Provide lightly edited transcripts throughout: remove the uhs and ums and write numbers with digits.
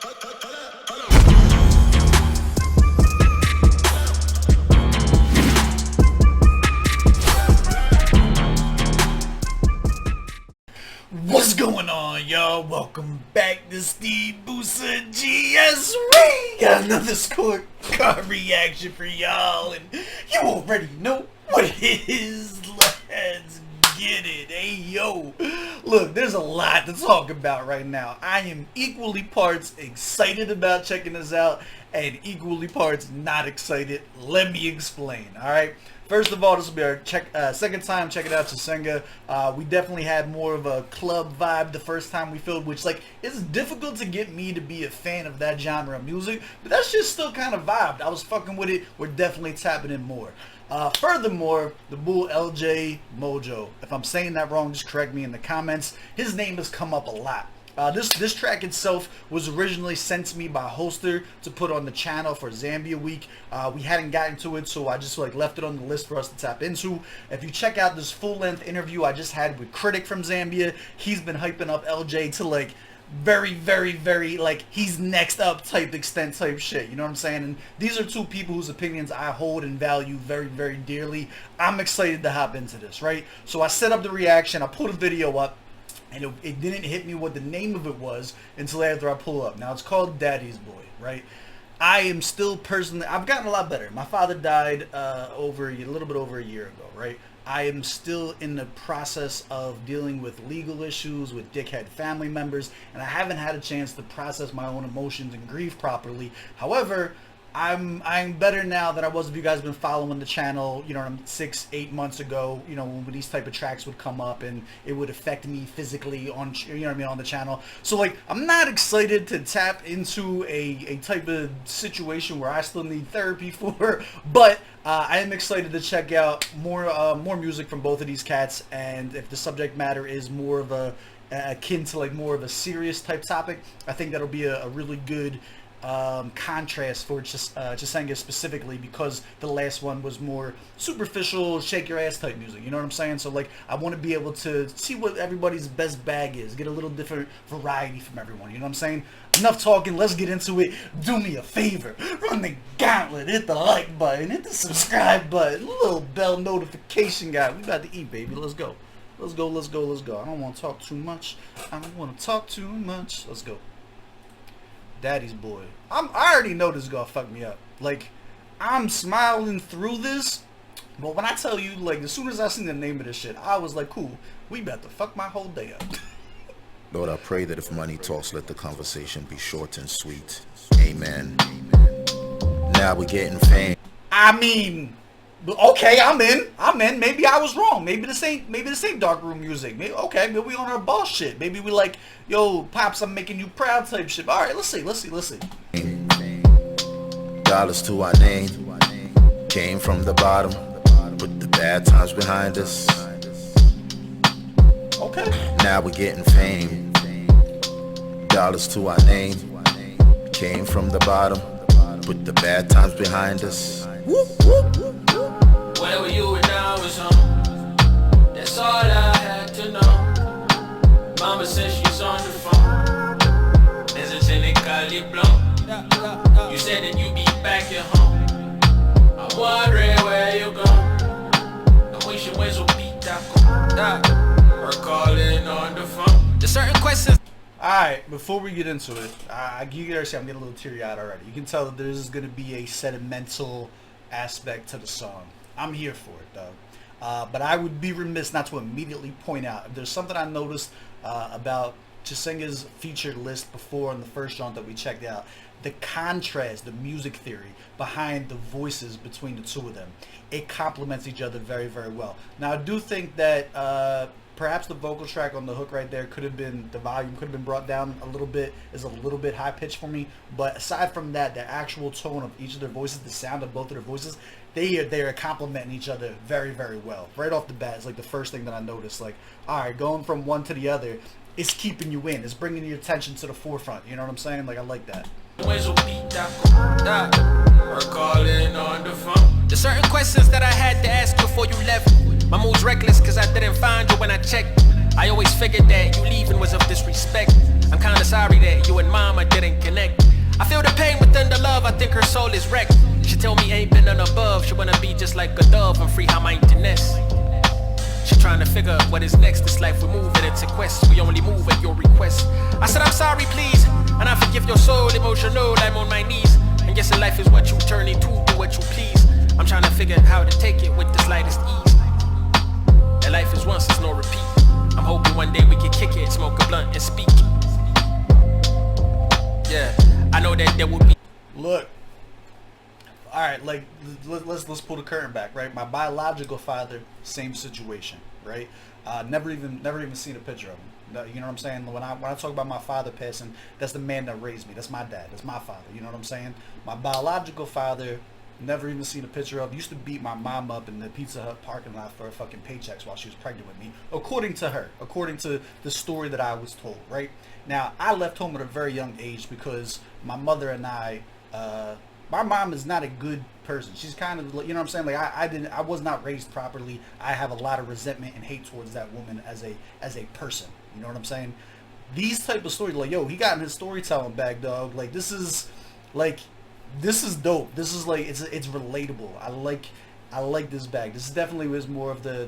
What's going on, y'all? Welcome back to SteveBussaGS. We got another scorecard reaction for y'all, and you already know what it is. Let's get it. Hey, yo. Look, there's a lot to talk about right now. I am equally parts excited about checking this out and equally parts not excited. Let me explain, all right? First of all, this will be our second time checking out Chisenga. We definitely had more of a club vibe the first time we filmed, which, like, it's difficult to get me to be a fan of that genre of music, but that's just still kind of vibed. I was fucking with it. We're definitely tapping in more. Furthermore, the bull LJ Mojo. If I'm saying that wrong, just correct me in the comments. His name has come up a lot. This track itself was originally sent to me by Holster to put on the channel for Zambia week. We hadn't gotten to it, so I just left it on the list for us to tap into. If you check out this full-length interview I just had with Critic from Zambia, he's been hyping up LJ to very, he's next up type extent type shit, you know what I'm saying? And these are two people whose opinions I hold and value very, very dearly. I'm excited to hop into this, right? So I set up the reaction, I put a video up, and it didn't hit me what the name of it was until after I pull up. Now, it's called Daddy's Boy, right? I am still personally, I've gotten a lot better. My father died a little bit over a year ago, right? I am still in the process of dealing with legal issues with dickhead family members, and I haven't had a chance to process my own emotions and grief properly. However, I'm better now than I was if you guys have been following the channel, you know, 6-8 months ago, you know, when these type of tracks would come up and it would affect me physically on, you know what I mean, on the channel. So, I'm not excited to tap into a type of situation where I still need therapy for, but I am excited to check out more music from both of these cats, and if the subject matter is more of akin to more of a serious type topic, I think that'll be a really good contrast for Chisenga specifically, because the last one was more superficial, shake your ass type music, you know what I'm saying? So I want to be able to see what everybody's best bag is, get a little different variety from everyone, you know what I'm saying? Enough talking, let's get into it. Do me a favor, run the gauntlet, hit the like button, hit the subscribe button, little bell notification guy. We about to eat, baby. Let's go. Let's go. I don't want to talk too much. Let's go. Daddy's Boy. I already know this is gonna fuck me up. I'm smiling through this, but when I tell you, as soon as I seen the name of this shit, I was like, cool, we about to fuck my whole day up. Lord, I pray that if money talks, let the conversation be short and sweet. Amen. Now we're getting fame. I mean, okay, I'm in. Maybe I was wrong. Maybe this ain't dark room music. Maybe we on our boss shit. Maybe we yo, Pops, I'm making you proud type shit. All right, let's see. Dollars to our name. Came from the bottom. Put the bad times behind us. Okay. Now we're getting fame. Dollars to our name. Came from the bottom. Put the bad times behind us. Whoop, whoop. Where were you when I was home? That's all I had to know. Mama says she's on the phone. There's a cynically blown. You said that you'd be back at home. I'm wondering where you go. I wish you went so beat that. We're calling on the phone. There's certain questions. Alright, before we get into it, you can see I'm getting a little teary-eyed already. You can tell that there's going to be a sentimental aspect to the song. I'm here for it, though. But I would be remiss not to immediately point out, if there's something I noticed about Chisenga's featured list before on the first jaunt that we checked out, the contrast, the music theory behind the voices between the two of them. It complements each other very, very well. Now, I do think that perhaps the vocal track on the hook right there the volume could have been brought down a little bit, is a little bit high pitched for me. But aside from that, the actual tone of each of their voices, the sound of both of their voices, they are complementing each other very, very well. Right off the bat, it's the first thing that I noticed. All right, going from one to the other, it's keeping you in. It's bringing your attention to the forefront. You know what I'm saying? I like that. We're calling on the phone. There's certain questions that I had to ask you before you left. My mood's reckless cause I didn't find you when I checked. I always figured that you leaving was of disrespect. I'm kinda sorry that you and mom mama didn't connect. I feel the pain within the love, I think her soul is wrecked. She tell me ain't been none above, she wanna be just like a dove and free her mindedness. She trying to figure what is next, this life we're moving into quests, we only move at your request. I said I'm sorry please, and I forgive your soul, emotional, I'm on my knees. And guessing life is what you turn into, do what you please. I'm trying to figure how to take it with the slightest ease. And life is once, it's no repeat. I'm hoping one day we can kick it, smoke a blunt and speak. Yeah, I know that there will be. Look, all right, like let's pull the curtain back, right? My biological father, same situation, right? Never even seen a picture of him. You know what I'm saying? When I talk about my father passing, that's the man that raised me. That's my dad. That's my father. You know what I'm saying? My biological father, never even seen a picture of. Used to beat my mom up in the Pizza Hut parking lot for fucking paychecks while she was pregnant with me, according to her, according to the story that I was told. Right now, I left home at a very young age because my mother and I. My mom is not a good person. She's kind of, you know what I'm saying? Like I was not raised properly. I have a lot of resentment and hate towards that woman as a person. You know what I'm saying? These type of stories, like, yo, he got in his storytelling bag, dog. Like this is dope. This is like it's relatable. I like this bag. This definitely was more of the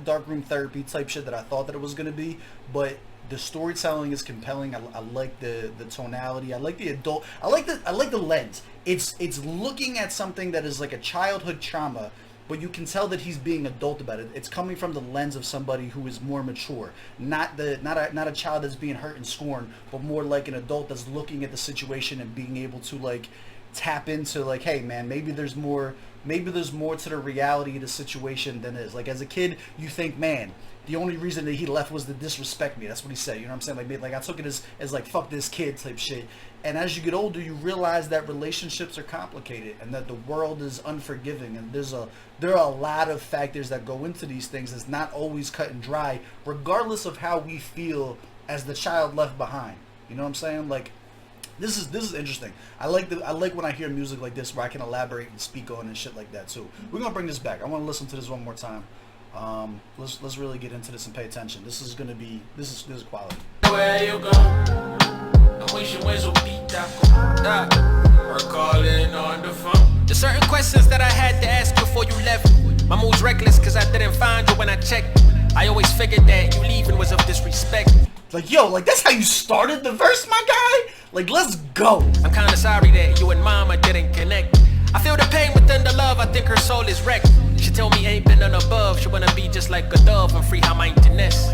darkroom therapy type shit that I thought that it was gonna be, but the storytelling is compelling. I like the tonality. I like the adult. I like the lens. It's looking at something that is like a childhood trauma, but you can tell that he's being adult about it. It's coming from the lens of somebody who is more mature, not a child that's being hurt and scorned, but more like an adult that's looking at the situation and being able to like tap into like, hey man, maybe there's more to the reality of the situation than is. Like as a kid, you think, man, the only reason that he left was to disrespect me. That's what he said. You know what I'm saying? Like I took it as like, fuck this kid type shit. And as you get older, you realize that relationships are complicated and that the world is unforgiving. And there are a lot of factors that go into these things. It's not always cut and dry, regardless of how we feel as the child left behind. You know what I'm saying? Like, this is interesting. I like when I hear music like this where I can elaborate and speak on and shit like that too. We're gonna bring this back. I want to listen to this one more time. Let's really get into this and pay attention. This is quality. Where you go? I wish you was a beat that or calling on the phone. There's certain questions that I had to ask before you left. My mood's reckless cause I didn't find you when I checked. I always figured that you leaving was of disrespect. Like, yo, like that's how you started the verse, my guy? Like, let's go. I'm kinda sorry that you and mama didn't connect. I feel the pain within the love, I think her soul is wrecked. She tell me ain't been none above, she wanna be just like a dove and free her mindedness.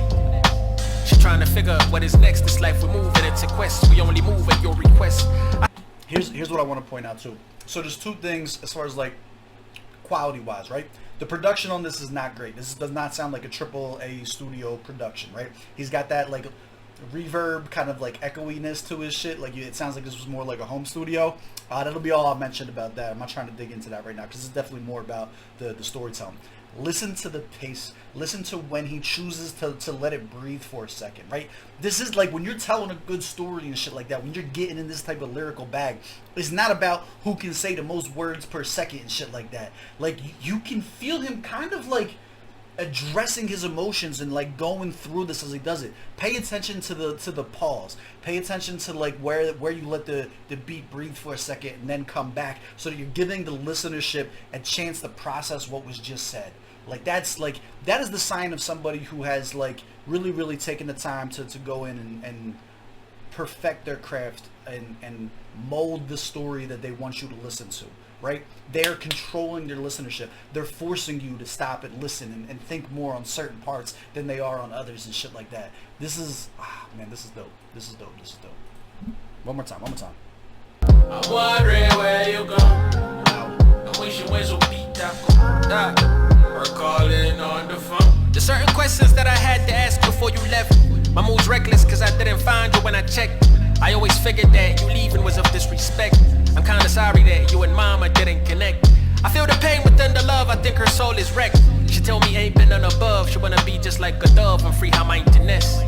She trying to figure what is next, this life we're moving into quests, we only move at your request. Here's what I want to point out too. So there's two things as far as like quality wise, right? The production on this is not great. This does not sound like a AAA studio production, right? He's got that like reverb kind of like echoiness to his shit. Like it sounds like this was more like a home studio. That'll be all I'll mention about that. I'm not trying to dig into that right now because it's definitely more about the storytelling. Listen to the pace. Listen to when he chooses to let it breathe for a second, right? This is like when you're telling a good story and shit like that, when you're getting in this type of lyrical bag, it's not about who can say the most words per second and shit like that. Like you can feel him kind of like addressing his emotions and like going through this as he does it. Pay attention to the pause. Pay attention to like where you let the beat breathe for a second and then come back, so that you're giving the listenership a chance to process what was just said. Like that is the sign of somebody who has like really taken the time to go in and perfect their craft and mold the story that they want you to listen to. Right? They're controlling their listenership. They're forcing you to stop and listen and think more on certain parts than they are on others and shit like that. This is, man, this is dope. This is dope. One more time. I'm wondering where you go. I wish you was a beat that or calling on the phone. There's certain questions that I had to ask before you left. My mood's reckless cause I didn't find you when I checked. I always figured that you leaving was of disrespect. I'm kinda sorry that you and mama didn't connect. I feel the pain within the love, I think her soul is wrecked. She tell me ain't been none above, she wanna be just like a dove and free her mindedness.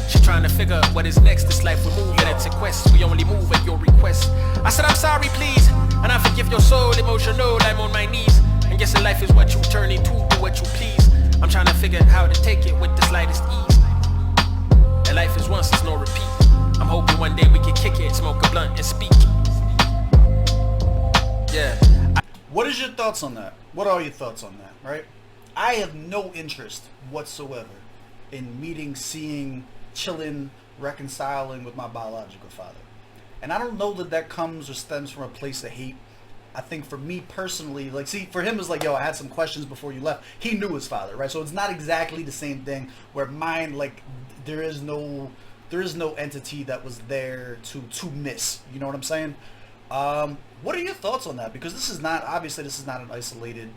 She trying to figure what is next, this life we're moving into quests, we only move at your request. I said I'm sorry please, and I forgive your soul, emotional, I'm on my knees. And guessing life is what you turn into, do what you please. I'm trying to figure how to take it with the slightest ease. And life is once, it's no repeat. I'm hoping one day and speak. Yeah. What is your thoughts on that? What are your thoughts on that, right? I have no interest whatsoever in meeting, seeing, chilling, reconciling with my biological father. And I don't know that that comes or stems from a place of hate. I think for me personally, like, see, for him it's like, yo, I had some questions before you left. He knew his father, right? So it's not exactly the same thing where mine, like, there is no entity that was there to miss. You know what I'm saying? What are your thoughts on that? Because this is not an isolated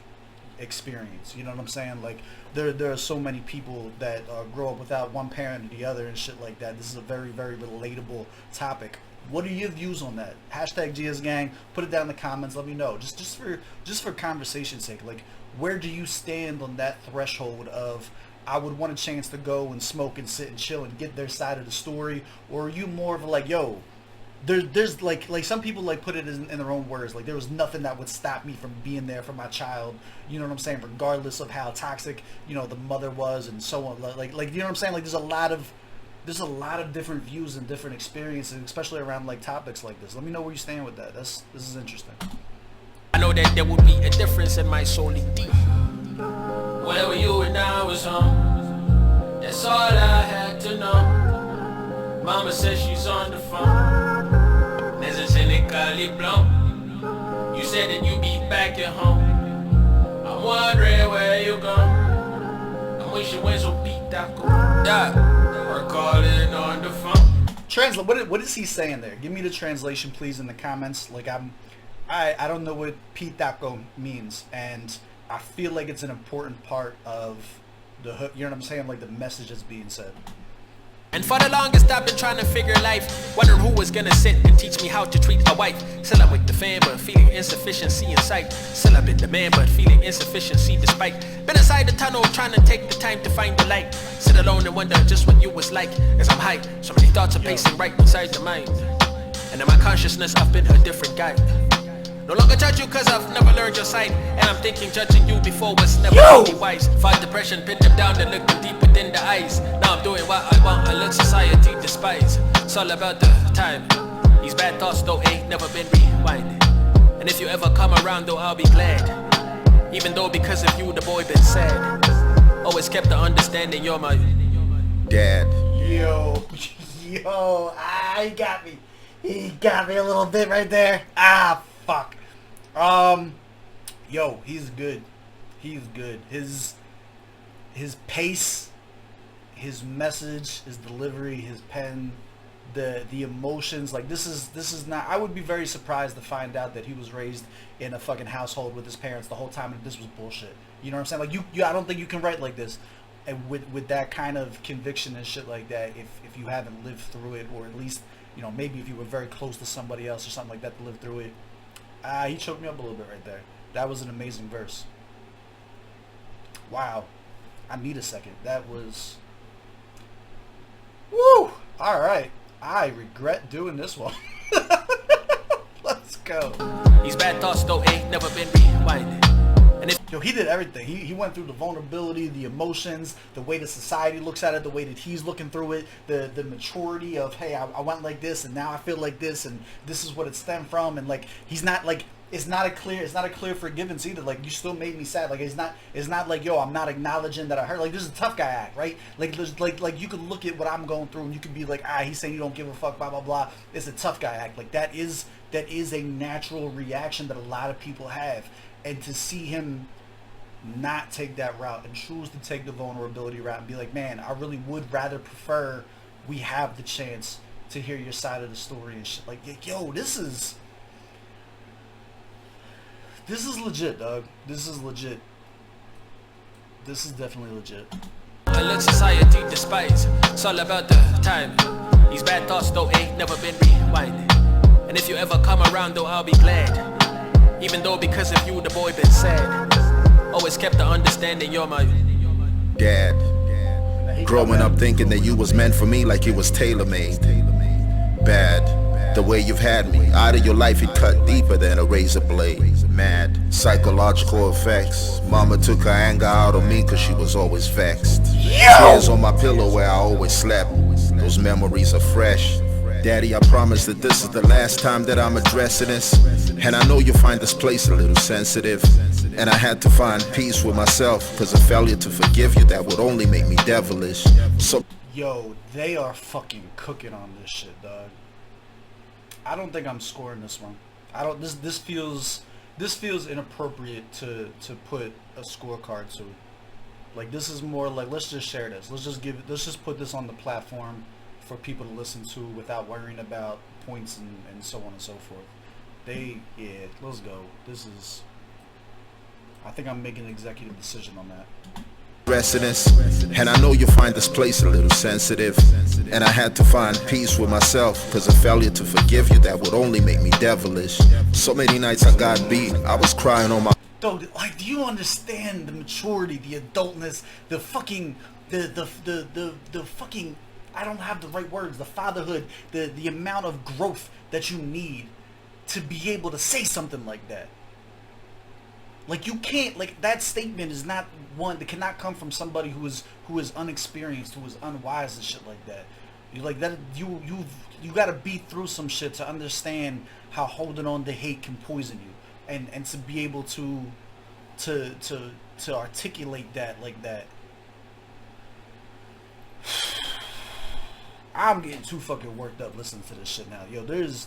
experience. You know what I'm saying? Like, there are so many people that grow up without one parent or the other and shit like that. This is a very, very relatable topic. What are your views on that? Hashtag GSGang. Put it down in the comments. Let me know. Just for conversation's sake. Like, where do you stand on that threshold of, I would want a chance to go and smoke and sit and chill and get their side of the story? Or are you more of like, yo, there's like some people like put it in their own words, like there was nothing that would stop me from being there for my child, you know what I'm saying, regardless of how toxic, you know, the mother was and so on, like you know what I'm saying? Like there's a lot of different views and different experiences, especially around like topics like this. Let me know where you stand with that. This is interesting. I know that there would be a difference in my soul indeed. Where were you when I was home? That's all I had to know. Mama says she's on the phone. There's a Chisenga blanc. You said that you'd be back at home. I'm wondering where you go. I'm wishing when so beat that go. Yeah, we're calling on the phone. Translate. What is he saying there? Give me the translation, please, in the comments. Like I don't know what pitaco means, and I feel like it's an important part of the hook. You know what I'm saying? Like the message that's being said. And for the longest I've been trying to figure life, wondering who was gonna sit and teach me how to treat a wife. Still I'm with the fam, but feeling insufficiency in sight. Still I've been the man, but feeling insufficiency despite. Been inside the tunnel, trying to take the time to find the light. Sit alone and wonder just what you was like as I'm high. So many thoughts are pacing right inside the mind. And in my consciousness I've been a different guy. No longer judge you cause I've never learned your side. And I'm thinking judging you before was never really wise. Fought depression, pinned them down and looked them deep within the eyes. Now I'm doing what I want, I let society despise. It's all about the time. These bad thoughts though ain't never been rewinded. And if you ever come around though I'll be glad. Even though because of you the boy been sad. Always kept the understanding you're my dad. Yo, he got me. He got me a little bit right there. Fuck. Yo, he's good. He's good. His pace, his message, his delivery, his pen, the emotions, like this is not, I would be very surprised to find out that he was raised in a fucking household with his parents the whole time and this was bullshit. You know what I'm saying? Like you I don't think you can write like this and with that kind of conviction and shit like that if you haven't lived through it, or at least, you know, maybe if you were very close to somebody else or something like that to live through it. He choked me up a little bit right there. That was an amazing verse. Wow. I need a second. That was... Woo! Alright. I regret doing this one. Let's go. These bad thoughts though ain't never been rewinded. Yo, he did everything. He went through the vulnerability, the emotions, the way that society looks at it, the way that he's looking through it, the maturity of, hey, I went like this and now I feel like this and this is what it stemmed from, and like he's not like it's not a clear forgiveness either. Like, you still made me sad. Like, it's not like, yo, I'm not acknowledging that I hurt. Like, this is a tough guy act, right? Like, there's like you can look at what I'm going through and you can be like, he's saying you don't give a fuck, blah blah blah. It's a tough guy act. Like, that is a natural reaction that a lot of people have, and to see him not take that route and choose to take the vulnerability route and be like, man, I really would rather prefer we have the chance to hear your side of the story and shit. Like, yo, this is legit, dog. This is legit. This is definitely legit. I let society despise. It's all about the time. These bad thoughts though ain't never been rewinded. And if you ever come around though, I'll be glad. Even though because of you the boy been sad. Always kept the understanding you're my dad. Growing up thinking that you was meant for me like it was tailor-made. Bad. The way you've had me. Out of your life it cut deeper than a razor blade. Mad. Psychological effects. Mama took her anger out on me cause she was always vexed. Tears on my pillow where I always slept. Those memories are fresh. Daddy, I promise that this is the last time that I'm addressing this. And I know you'll find this place a little sensitive. And I had to find peace with myself, cause a failure to forgive you, that would only make me devilish. So yo, they are fucking cooking on this shit, dog. I don't think I'm scoring this one. I don't. This feels inappropriate to put a scorecard to. Like, this is more like, let's just share this. Let's just put this on the platform for people to listen to without worrying about points and so on and so forth. Yeah, let's go. I think I'm making an executive decision on that. This, and I know you'll find this place a little sensitive. And I had to find peace with myself, cause a failure to forgive you, that would only make me devilish. So many nights I got beat, I was crying on my... Dude, like, do you understand the maturity, the adultness, the fucking, the fucking, I don't have the right words, the fatherhood, the amount of growth that you need to be able to say something like that? Like, you can't, like, that statement is not one that cannot come from somebody who is unexperienced, who is unwise and shit like that. You like that, you gotta beat through some shit to understand how holding on to hate can poison you. And to be able to articulate that like that. I'm getting too fucking worked up listening to this shit now. Yo, there's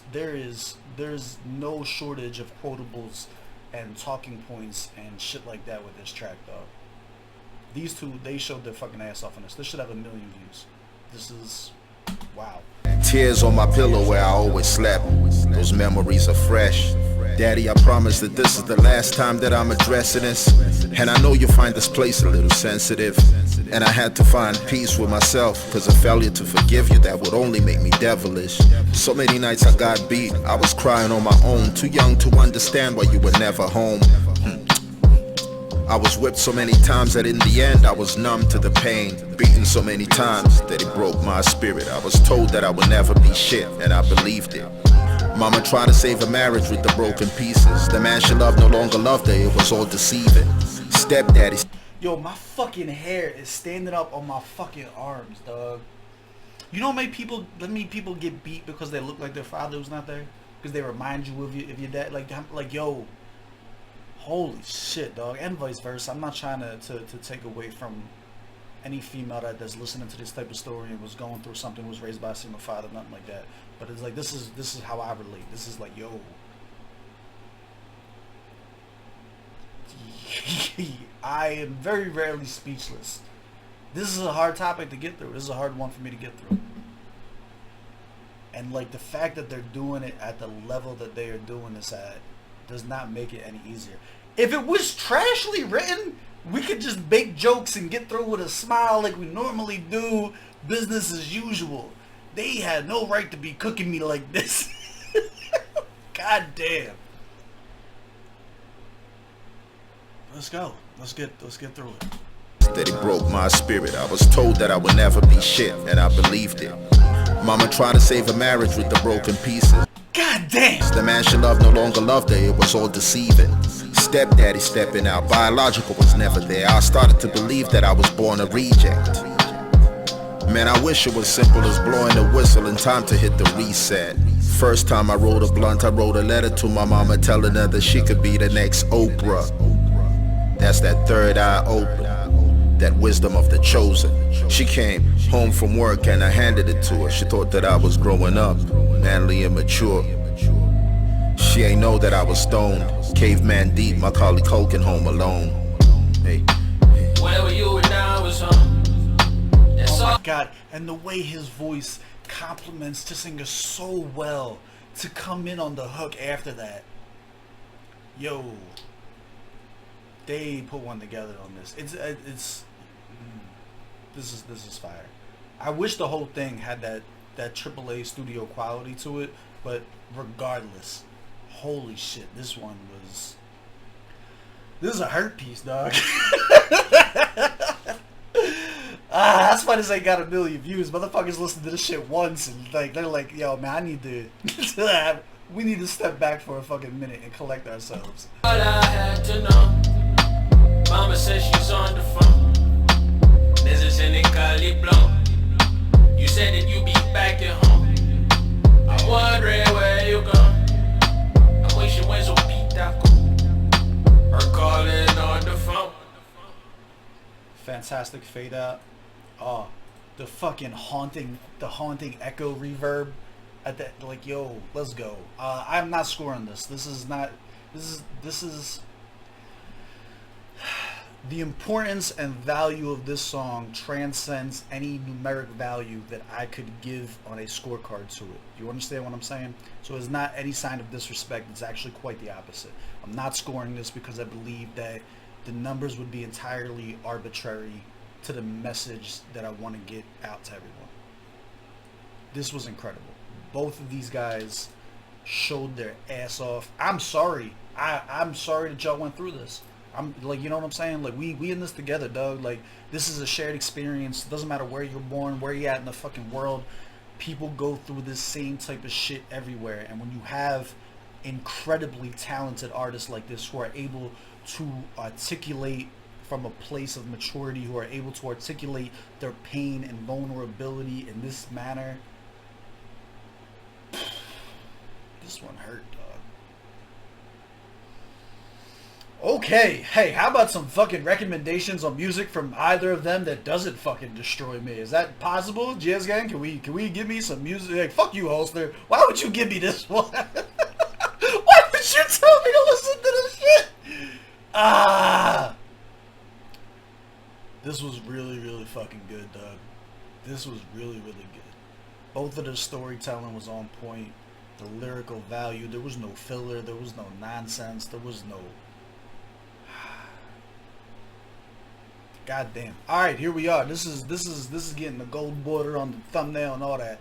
no shortage of quotables and talking points and shit like that with this track, dog. These two, they showed their fucking ass off on this. This should have 1 million views. This is wow. Tears on my pillow where I always slept. Those memories are fresh. Daddy, I promise that this is the last time that I'm addressing this. And I know you'll find this place a little sensitive. And I had to find peace with myself, cause a failure to forgive you, that would only make me devilish. So many nights I got beat, I was crying on my own, too young to understand why you were never home. I was whipped so many times that in the end I was numb to the pain. Beaten so many times that it broke my spirit. I was told that I would never be shit, and I believed it. Mama tried to save a marriage with the broken pieces. The man she loved no longer loved her, it was all deceiving. Stepdaddy. Yo, my fucking hair is standing up on my fucking arms, dog. You know how many people get beat because they look like their father who's not there? Because they remind you of your dad. Like, yo, holy shit, dog. And vice versa. I'm not trying to take away from any female that's listening to this type of story and was going through something, was raised by a single father, nothing like that. But it's like, this is how I relate. This is like, yo, I am very rarely speechless. This is a hard topic to get through. This is a hard one for me to get through. And like, the fact that they're doing it at the level that they are doing this at does not make it any easier. If it was trashly written, we could just make jokes and get through with a smile like we normally do, business as usual. They had no right to be cooking me like this. God damn. Let's go. Let's get through it. That it broke my spirit. I was told that I would never be shit, and I believed it. Mama tried to save a marriage with the broken pieces. God damn. The man she loved no longer loved her, it was all deceiving. Stepdaddy stepping out, biological was never there. I started to believe that I was born a reject. Man, I wish it was simple as blowing a whistle in time to hit the reset. First time I rolled a blunt, I wrote a letter to my mama telling her that she could be the next Oprah. That's that third eye open, that wisdom of the chosen. She came home from work and I handed it to her. She thought that I was growing up, manly and mature. She ain't know that I was stoned, caveman deep, my colleague Hulking home alone. Hey. Where were you when I was home? Oh my God, and the way his voice compliments Chisenga so well to come in on the hook after that. Yo, they put one together on this. This is fire. I wish the whole thing had that AAA studio quality to it, but regardless, holy shit, this is a hurt piece, dog. That's why this ain't got 1 million views. Motherfuckers listen to this shit once and like they're like, yo man, I need to we need to step back for a fucking minute and collect ourselves. All I had to know, Mama says she's on the phone. There's a Chisenga blow. You said that you be back at home. fantastic fade out. Oh, the fucking haunting echo reverb at that, like, yo, let's go. I'm not scoring this. This is the importance and value of this song transcends any numeric value that I could give on a scorecard to it. You understand what I'm saying? So it's not any sign of disrespect. It's actually quite the opposite. I'm not scoring this because I believe that the numbers would be entirely arbitrary to the message that I want to get out to everyone. This was incredible. Both of these guys showed their ass off. I'm sorry. I'm sorry that y'all went through this. I'm like, you know what I'm saying? Like, we in this together, dog. Like, this is a shared experience. It doesn't matter where you're born, where you're at in the fucking world. People go through this same type of shit everywhere. And when you have incredibly talented artists like this who are able to articulate from a place of maturity, who are able to articulate their pain and vulnerability in this manner, this one hurt, dog. Okay, hey, how about some fucking recommendations on music from either of them that doesn't fucking destroy me? Is that possible, GSGang? Can we give me some music? Like, fuck you, Holster. Why would you give me this one? Why would you tell me to listen to this shit? This was really, really fucking good, dog. This was really, really good. Both of the storytelling was on point. The lyrical value, there was no filler, there was no nonsense, there was no... God damn. Alright, here we are. This is getting the gold border on the thumbnail and all that.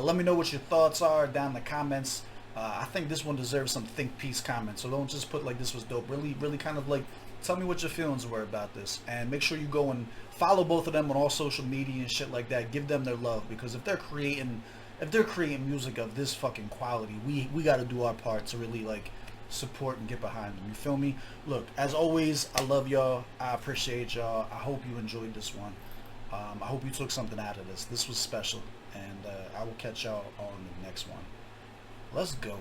Let me know what your thoughts are down in the comments. I think this one deserves some think piece comments. So don't just put like this was dope. Really kind of like tell me what your feelings were about this. And make sure you go and follow both of them on all social media and shit like that. Give them their love, because if they're creating music of this fucking quality, we got to do our part to really like support and get behind them. You feel me? Look, as always, I love y'all. I appreciate y'all. I hope you enjoyed this one. I hope you took something out of this. This was special, and I will catch y'all on the next one. Let's go.